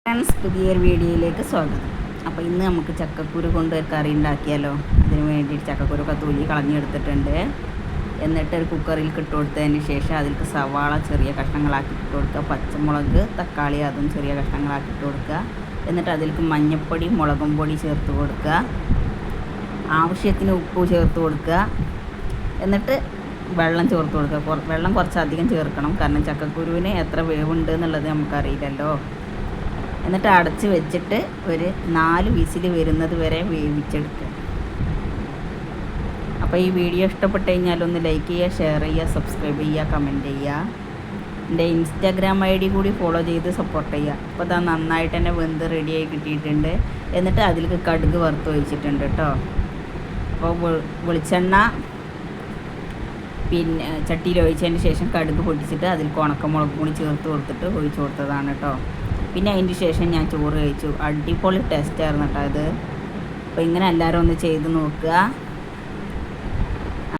Friends, പുതിയൊരു വീഡിയോയിലേക്ക് സ്വാഗതം. അപ്പോൾ ഇന്ന് നമുക്ക് ചക്കക്കുരു കൊണ്ട് ഒരു കറി ഉണ്ടാക്കിയാലോ. അതിന് വേണ്ടിയിട്ട് ചക്കക്കുരൊക്കെ തൊലി കളഞ്ഞെടുത്തിട്ടുണ്ട്. എന്നിട്ട് ഒരു കുക്കറിൽ ഇട്ട് കൊടുത്തതിന് ശേഷം അതിലേക്ക് സവാള ചെറിയ കഷ്ണങ്ങളാക്കി ഇട്ട് കൊടുക്കുക, പച്ചമുളക്, തക്കാളി അതും ചെറിയ കഷ്ണങ്ങളാക്കി ഇട്ട് കൊടുക്കുക. എന്നിട്ട് അതിലേക്ക് മഞ്ഞൾപ്പൊടി, മുളകും പൊടി ചേർത്ത് കൊടുക്കുക, ആവശ്യത്തിന് ഉപ്പ് ചേർത്ത് കൊടുക്കുക. എന്നിട്ട് വെള്ളം ചേർത്ത് കൊടുക്കുക. വെള്ളം കുറച്ചധികം ചേർക്കണം, കാരണം ചക്കക്കുരുവിന് എത്ര വേവുണ്ട് എന്നുള്ളത് നമുക്കറിയില്ലല്ലോ. എന്നിട്ട് അടച്ച് വെച്ചിട്ട് ഒരു 4 വിസിൽ വരുന്നത് വരെ വേവിച്ചെടുക്കുക. അപ്പോൾ ഈ വീഡിയോ ഇഷ്ടപ്പെട്ട് കഴിഞ്ഞാൽ ഒന്ന് ലൈക്ക് ചെയ്യുക, ഷെയർ ചെയ്യുക, സബ്സ്ക്രൈബ് ചെയ്യുക, കമൻറ്റ് ചെയ്യുക. എൻ്റെ ഇൻസ്റ്റാഗ്രാം ID കൂടി ഫോളോ ചെയ്ത് സപ്പോർട്ട് ചെയ്യുക. അപ്പോൾ അത് നന്നായിട്ട് തന്നെ വെന്ത് റെഡിയായി കിട്ടിയിട്ടുണ്ട്. എന്നിട്ട് അതിലേക്ക് കടുക് വറുത്ത് ഒഴിച്ചിട്ടുണ്ട് കേട്ടോ. അപ്പോൾ വെളിച്ചെണ്ണ പിന്നെ ചട്ടിയിൽ ഒഴിച്ചതിന് ശേഷം കടുക് പൊട്ടിച്ചിട്ട് അതിൽ ഉണക്കമുളക് കൂടി ചേർത്ത് കൊടുത്തിട്ട് ഒഴിച്ച് കൊടുത്തതാണ് കേട്ടോ. പിന്നെ അതിൻ്റെ ശേഷം ഞാൻ ചോറ് കഴിച്ചു. അടിപൊളി ടേസ്റ്റായിരുന്നു കേട്ടോ അത്. അപ്പോൾ ഇങ്ങനെ എല്ലാവരും ഒന്ന് ചെയ്ത് നോക്കുക.